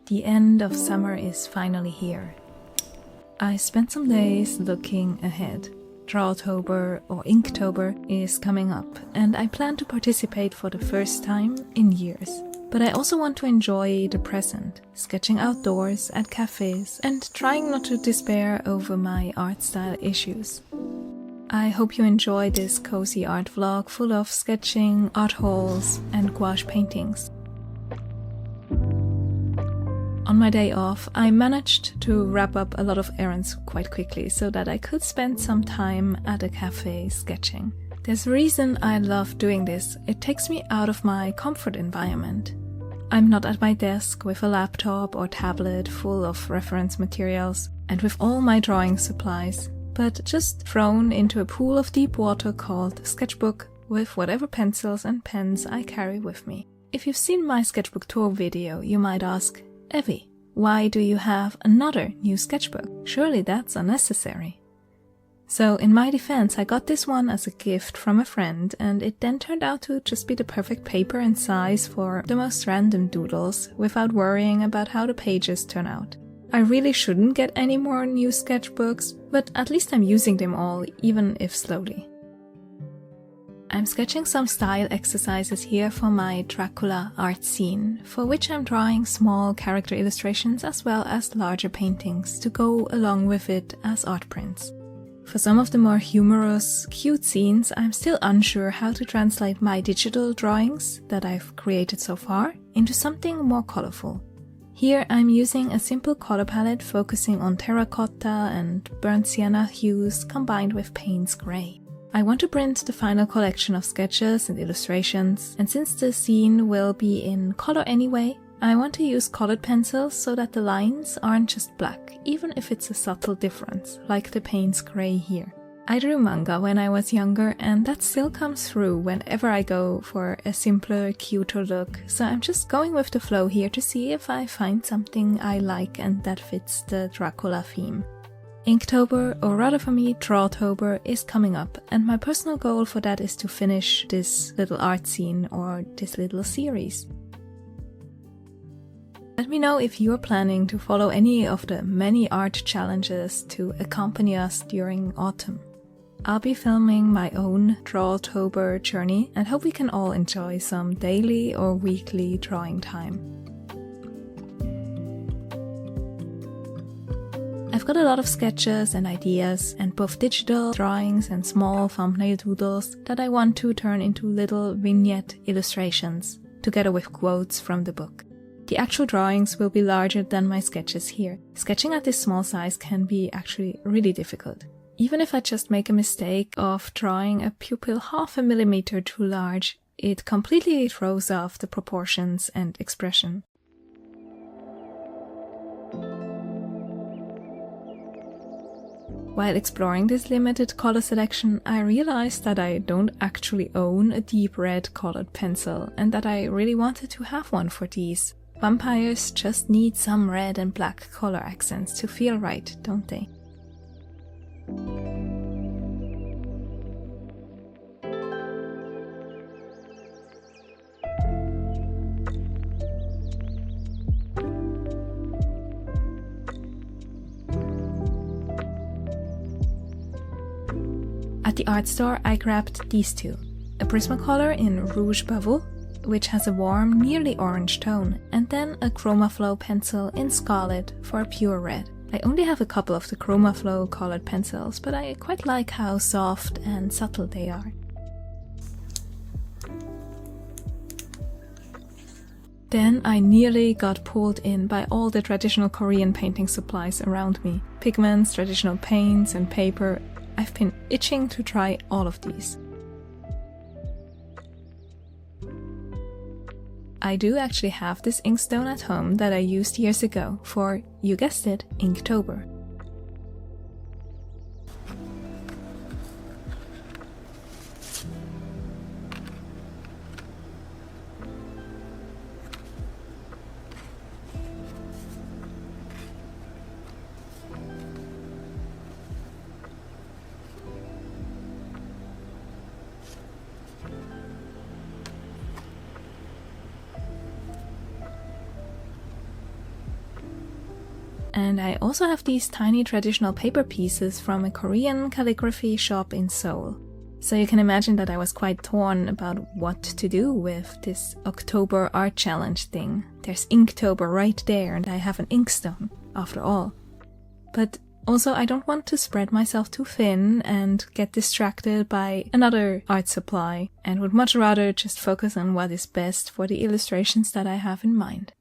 The end of summer is finally here. I spent some days looking ahead. Drawtober or Inktober is coming up, and I plan to participate for the first time in years. But I also want to enjoy the present, sketching outdoors, at cafes, and trying not to despair over my art style issues. I hope you enjoy this cozy art vlog full of sketching, art hauls, and gouache paintings. On my day off, I managed to wrap up a lot of errands quite quickly so that I could spend some time at a cafe sketching. There's a reason I love doing this. It takes me out of my comfort environment. I'm not at my desk with a laptop or tablet full of reference materials and with all my drawing supplies, but just thrown into a pool of deep water called sketchbook with whatever pencils and pens I carry with me. If you've seen my sketchbook tour video, you might ask, Evie, why do you have another new sketchbook? Surely that's unnecessary. So in my defense, I got this one as a gift from a friend, and it then turned out to just be the perfect paper and size for the most random doodles without worrying about how the pages turn out. I really shouldn't get any more new sketchbooks, but at least I'm using them all, even if slowly. I'm sketching some style exercises here for my Dracula art scene, for which I'm drawing small character illustrations as well as larger paintings to go along with it as art prints. For some of the more humorous, cute scenes, I'm still unsure how to translate my digital drawings that I've created so far into something more colorful. Here I'm using a simple color palette focusing on terracotta and burnt sienna hues combined with Payne's gray. I want to print the final collection of sketches and illustrations, and since the scene will be in color anyway, I want to use colored pencils so that the lines aren't just black, even if it's a subtle difference, like the Payne's gray here. I drew manga when I was younger, and that still comes through whenever I go for a simpler, cuter look, so I'm just going with the flow here to see if I find something I like and that fits the Dracula theme. Inktober, or rather for me, Drawtober, is coming up, and my personal goal for that is to finish this little art scene or this little series. Let me know if you're planning to follow any of the many art challenges to accompany us during autumn. I'll be filming my own Drawtober journey and hope we can all enjoy some daily or weekly drawing time. I've got a lot of sketches and ideas, and both digital drawings and small thumbnail doodles that I want to turn into little vignette illustrations, together with quotes from the book. The actual drawings will be larger than my sketches here. Sketching at this small size can be actually really difficult. Even if I just make a mistake of drawing a pupil 0.5 millimeter too large, it completely throws off the proportions and expression. While exploring this limited color selection, I realized that I don't actually own a deep red colored pencil and that I really wanted to have one for these. Vampires just need some red and black color accents to feel right, don't they? At the art store, I grabbed these two. A Prismacolor in Rouge Bavou, which has a warm, nearly orange tone, and then a Chromaflow pencil in Scarlet for a pure red. I only have a couple of the Chromaflow colored pencils, but I quite like how soft and subtle they are. Then I nearly got pulled in by all the traditional Korean painting supplies around me. Pigments, traditional paints, and paper. I've been itching to try all of these. I do actually have this inkstone at home that I used years ago for, you guessed it, Inktober. And I also have these tiny traditional paper pieces from a Korean calligraphy shop in Seoul. So you can imagine that I was quite torn about what to do with this October art challenge thing. There's Inktober right there, and I have an inkstone, after all. But also I don't want to spread myself too thin and get distracted by another art supply, and would much rather just focus on what is best for the illustrations that I have in mind.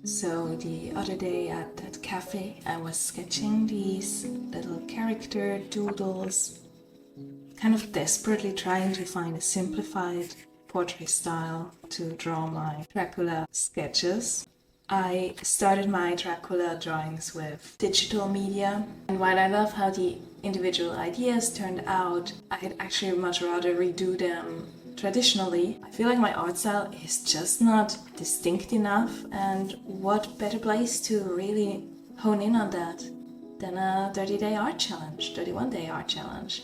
So the other day at that cafe, I was sketching these little character doodles, kind of desperately trying to find a simplified portrait style to draw my Dracula sketches. I started my Dracula drawings with digital media, and while I love how the individual ideas turned out, I'd actually much rather redo them traditionally. I feel like my art style is just not distinct enough, and what better place to really hone in on that than a 30-day art challenge, 31-day art challenge.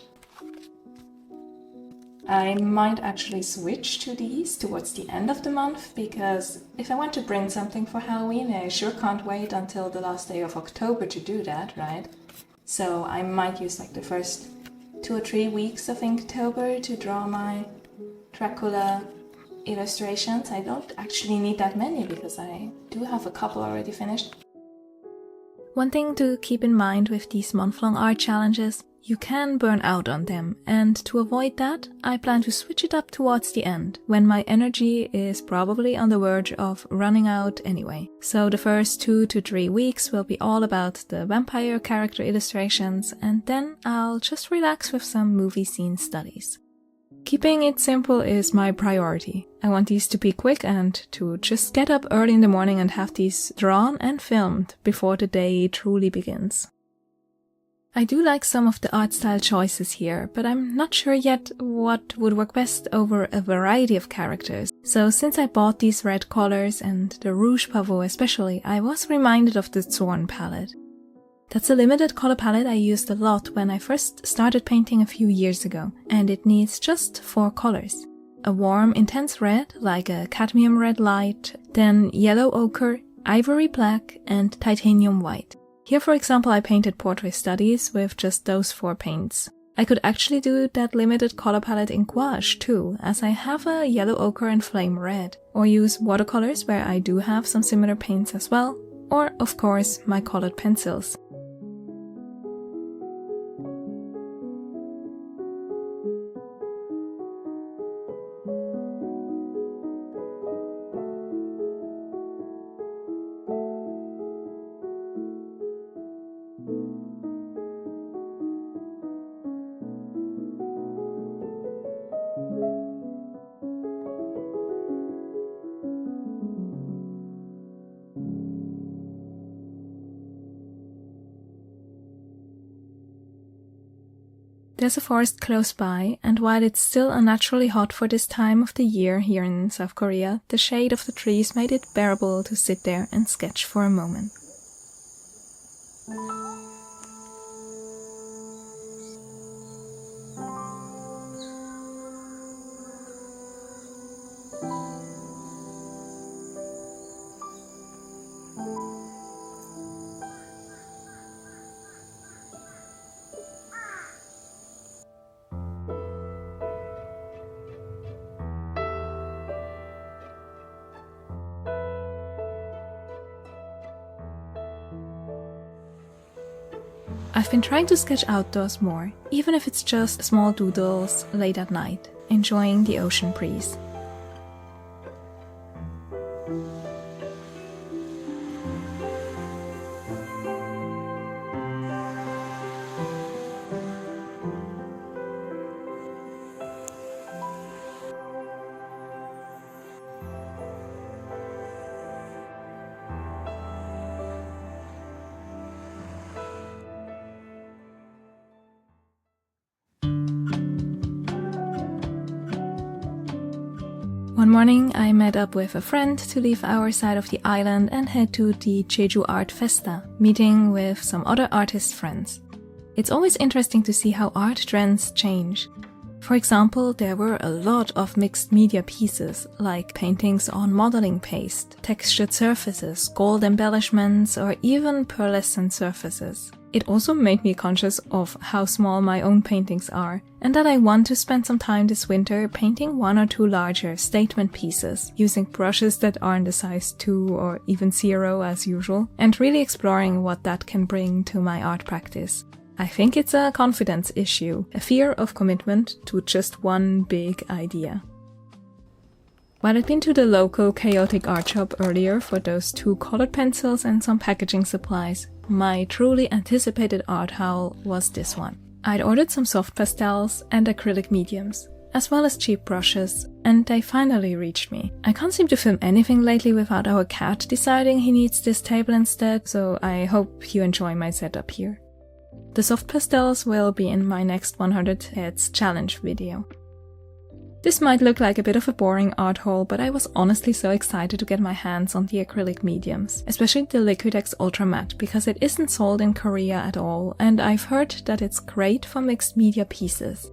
I might actually switch to these towards the end of the month, because if I want to bring something for Halloween, I sure can't wait until the last day of October to do that, right? So I might use like the first 2 or 3 weeks of Inktober to draw my Dracula illustrations. I don't actually need that many because I do have a couple already finished. One thing to keep in mind with these month-long art challenges, you can burn out on them, and to avoid that, I plan to switch it up towards the end, when my energy is probably on the verge of running out anyway. So the first 2 to 3 weeks will be all about the vampire character illustrations, and then I'll just relax with some movie scene studies. Keeping it simple is my priority. I want these to be quick and to just get up early in the morning and have these drawn and filmed before the day truly begins. I do like some of the art style choices here, but I'm not sure yet what would work best over a variety of characters. So since I bought these red colors and the Rouge Pavot especially, I was reminded of the Zorn palette. That's a limited color palette I used a lot when I first started painting a few years ago, and it needs just 4 colors. A warm, intense red, like a cadmium red light, then yellow ochre, ivory black, and titanium white. Here, for example, I painted portrait studies with just those 4 paints. I could actually do that limited color palette in gouache too, as I have a yellow ochre and flame red, or use watercolors where I do have some similar paints as well, or of course my colored pencils. There's a forest close by, and while it's still unnaturally hot for this time of the year here in South Korea, the shade of the trees made it bearable to sit there and sketch for a moment. I've been trying to sketch outdoors more, even if it's just small doodles late at night, enjoying the ocean breeze. One morning I met up with a friend to leave our side of the island and head to the Jeju Art Festa, meeting with some other artist friends. It's always interesting to see how art trends change. For example, there were a lot of mixed media pieces, like paintings on modeling paste, textured surfaces, gold embellishments, or even pearlescent surfaces. It also made me conscious of how small my own paintings are, and that I want to spend some time this winter painting 1 or 2 larger statement pieces, using brushes that aren't a size 2 or even 0 as usual, and really exploring what that can bring to my art practice. I think it's a confidence issue, a fear of commitment to just one big idea. While I'd been to the local chaotic art shop earlier for those 2 colored pencils and some packaging supplies, my truly anticipated art haul was this one. I'd ordered some soft pastels and acrylic mediums, as well as cheap brushes, and they finally reached me. I can't seem to film anything lately without our cat deciding he needs this table instead, so I hope you enjoy my setup here. The soft pastels will be in my next 100 Heads challenge video. This might look like a bit of a boring art haul, but I was honestly so excited to get my hands on the acrylic mediums, especially the Liquitex Ultra Matte, because it isn't sold in Korea at all, and I've heard that it's great for mixed media pieces.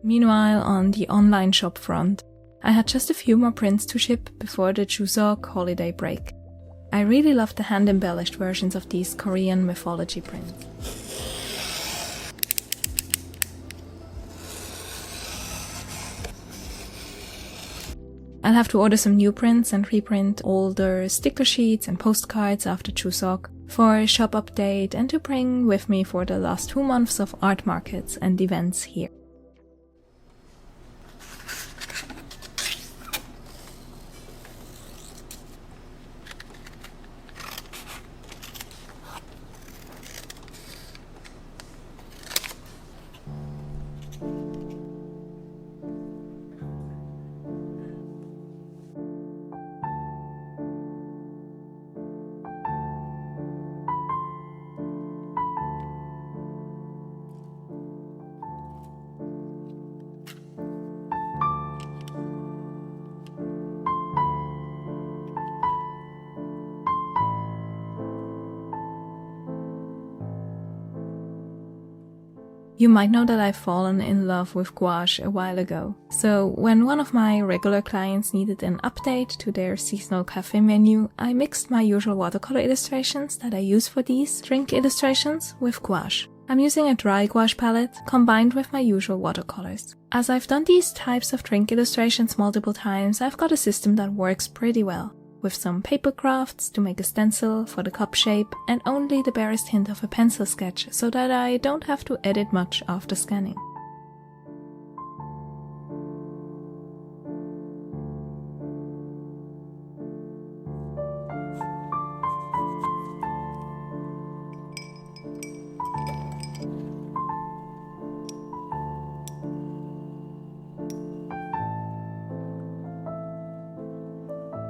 Meanwhile, on the online shop front, I had just a few more prints to ship before the Chuseok holiday break. I really loved the hand-embellished versions of these Korean mythology prints. I'll have to order some new prints and reprint older sticker sheets and postcards after Chuseok for a shop update and to bring with me for the last 2 months of art markets and events here. You might know that I've fallen in love with gouache a while ago. So when one of my regular clients needed an update to their seasonal cafe menu, I mixed my usual watercolor illustrations that I use for these drink illustrations with gouache. I'm using a dry gouache palette combined with my usual watercolors. As I've done these types of drink illustrations multiple times, I've got a system that works pretty well, with some paper crafts to make a stencil for the cup shape and only the barest hint of a pencil sketch so that I don't have to edit much after scanning.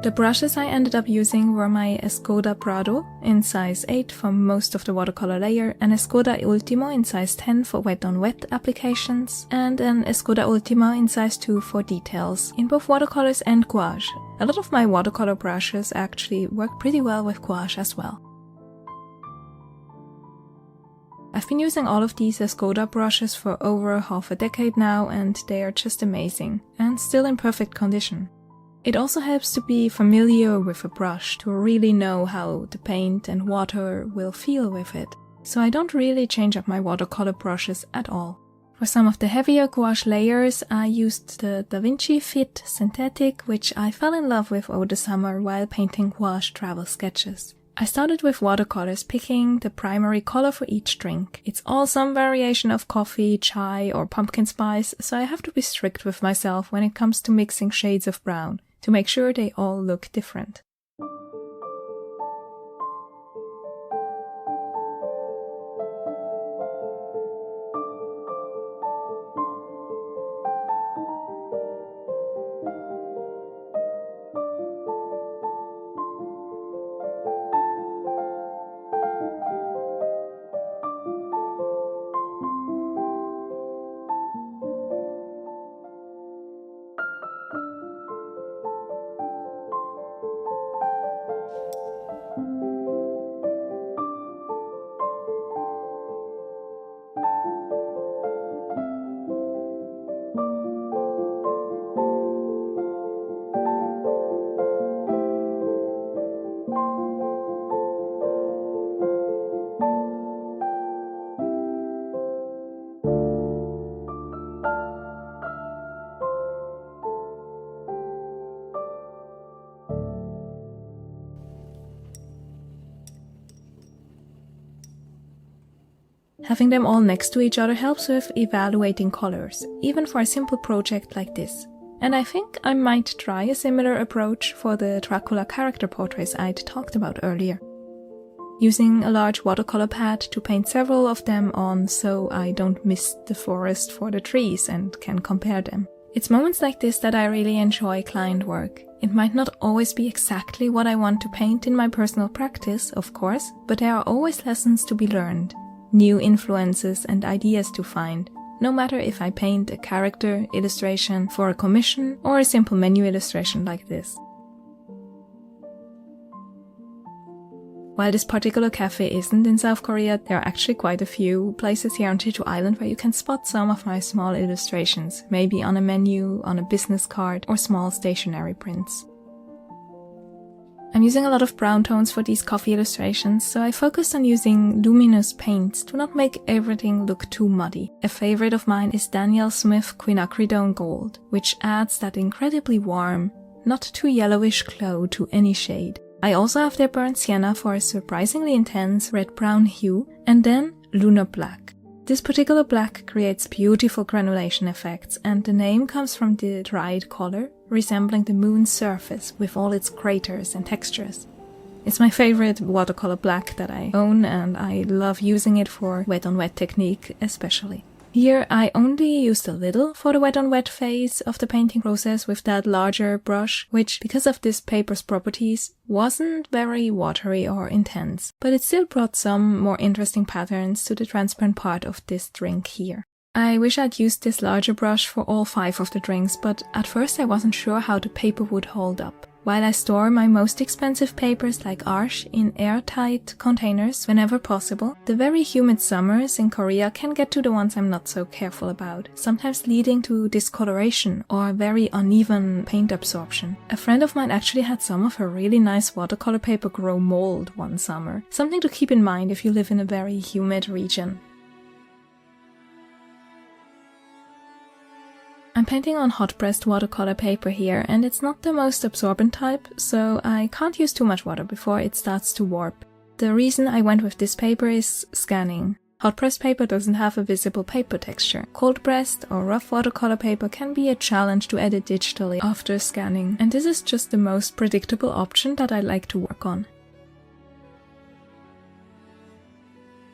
The brushes I ended up using were my Escoda Prado in size 8 for most of the watercolor layer, an Escoda Ultimo in size 10 for wet-on-wet applications, and an Escoda Ultimo in size 2 for details, in both watercolors and gouache. A lot of my watercolor brushes actually work pretty well with gouache as well. I've been using all of these Escoda brushes for over half a decade now, and they are just amazing, and still in perfect condition. It also helps to be familiar with a brush to really know how the paint and water will feel with it, so I don't really change up my watercolor brushes at all. For some of the heavier gouache layers, I used the Da Vinci Fit Synthetic, which I fell in love with over the summer while painting gouache travel sketches. I started with watercolors, picking the primary color for each drink. It's all some variation of coffee, chai, or pumpkin spice, so I have to be strict with myself when it comes to mixing shades of brown, to make sure they all look different. Having them all next to each other helps with evaluating colors, even for a simple project like this. And I think I might try a similar approach for the Dracula character portraits I'd talked about earlier. Using a large watercolor pad to paint several of them on so I don't miss the forest for the trees and can compare them. It's moments like this that I really enjoy client work. It might not always be exactly what I want to paint in my personal practice, of course, but there are always lessons to be learned, new influences and ideas to find, no matter if I paint a character illustration for a commission or a simple menu illustration like this. While this particular cafe isn't in South Korea, there are actually quite a few places here on Jeju Island where you can spot some of my small illustrations, maybe on a menu, on a business card, or small stationery prints. I'm using a lot of brown tones for these coffee illustrations, so I focused on using luminous paints to not make everything look too muddy. A favorite of mine is Daniel Smith Quinacridone Gold, which adds that incredibly warm, not too yellowish glow to any shade. I also have their burnt sienna for a surprisingly intense red-brown hue, and then lunar black. This particular black creates beautiful granulation effects, and the name comes from the dried color, resembling the moon's surface with all its craters and textures. It's my favorite watercolor black that I own, and I love using it for wet-on-wet technique especially. Here I only used a little for the wet-on-wet phase of the painting process with that larger brush, which, because of this paper's properties, wasn't very watery or intense, but it still brought some more interesting patterns to the transparent part of this drink here. I wish I'd used this larger brush for all 5 of the drinks, but at first I wasn't sure how the paper would hold up. While I store my most expensive papers like Arche in airtight containers whenever possible, the very humid summers in Korea can get to the ones I'm not so careful about, sometimes leading to discoloration or very uneven paint absorption. A friend of mine actually had some of her really nice watercolor paper grow mold one summer, something to keep in mind if you live in a very humid region. I'm painting on hot-pressed watercolor paper here, and it's not the most absorbent type, so I can't use too much water before it starts to warp. The reason I went with this paper is scanning. Hot-pressed paper doesn't have a visible paper texture. Cold-pressed or rough watercolor paper can be a challenge to edit digitally after scanning, and this is just the most predictable option that I like to work on.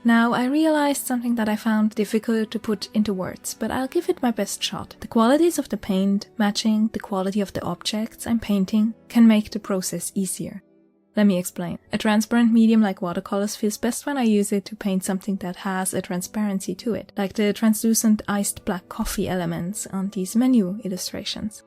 Now, I realized something that I found difficult to put into words, but I'll give it my best shot. The qualities of the paint matching the quality of the objects I'm painting can make the process easier. Let me explain. A transparent medium like watercolors feels best when I use it to paint something that has a transparency to it, like the translucent iced black coffee elements on these menu illustrations.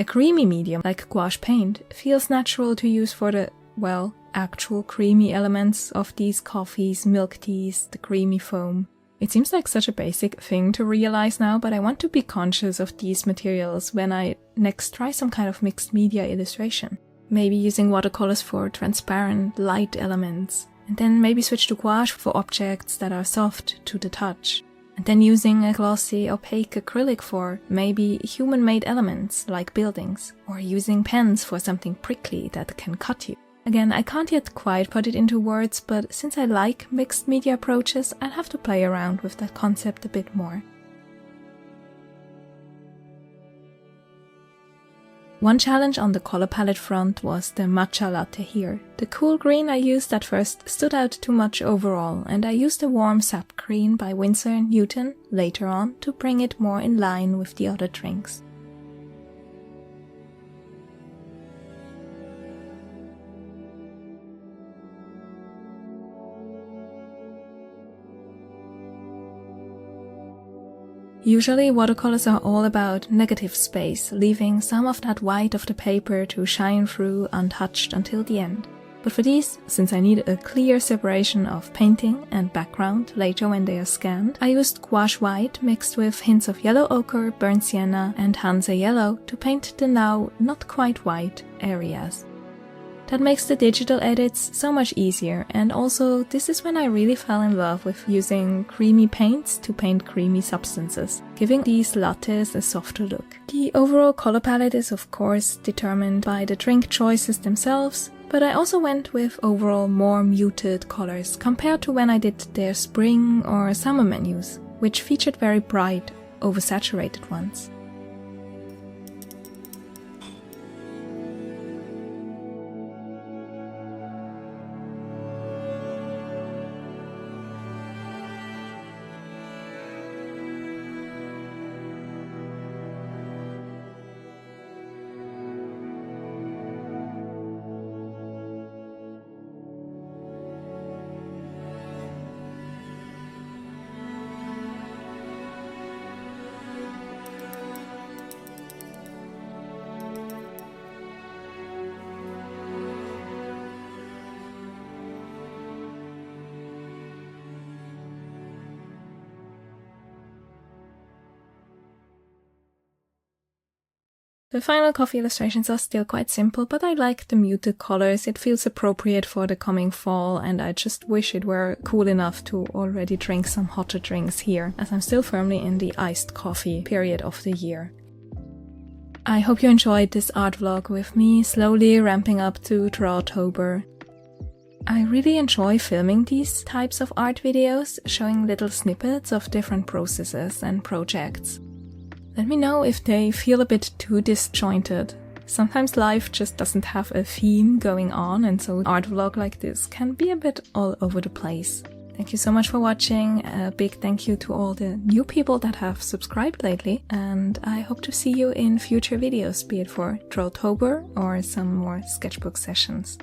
A creamy medium like gouache paint feels natural to use for the, well, actual creamy elements of these coffees, milk teas, the creamy foam. It seems like such a basic thing to realize now, but I want to be conscious of these materials when I next try some kind of mixed media illustration. Maybe using watercolors for transparent, light elements, and then maybe switch to gouache for objects that are soft to the touch. And then using a glossy, opaque acrylic for maybe human-made elements like buildings, or using pens for something prickly that can cut you. Again, I can't yet quite put it into words, but since I like mixed media approaches, I'll have to play around with that concept a bit more. One challenge on the color palette front was the matcha latte here. The cool green I used at first stood out too much overall, and I used a warm sap green by Winsor & Newton later on to bring it more in line with the other drinks. Usually watercolors are all about negative space, leaving some of that white of the paper to shine through untouched until the end. But for these, since I need a clear separation of painting and background later when they are scanned, I used gouache white mixed with hints of yellow ochre, burnt sienna and Hansa yellow to paint the now not quite white areas. That makes the digital edits so much easier, and also this is when I really fell in love with using creamy paints to paint creamy substances, giving these lattes a softer look. The overall color palette is of course determined by the drink choices themselves, But I also went with overall more muted colors compared to when I did their spring or summer menus, which featured very bright, oversaturated ones. The final coffee illustrations are still quite simple, but I like the muted colors. It feels appropriate for the coming fall, and I just wish it were cool enough to already drink some hotter drinks here, as I'm still firmly in the iced coffee period of the year. I hope you enjoyed this art vlog with me slowly ramping up to Drawtober. I really enjoy filming these types of art videos, showing little snippets of different processes and projects. Let me know if they feel a bit too disjointed. Sometimes life just doesn't have a theme going on, and so an art vlog like this can be a bit all over the place. Thank you so much for watching. A big thank you to all the new people that have subscribed lately, and I hope to see you in future videos, be it for Drawtober or some more sketchbook sessions.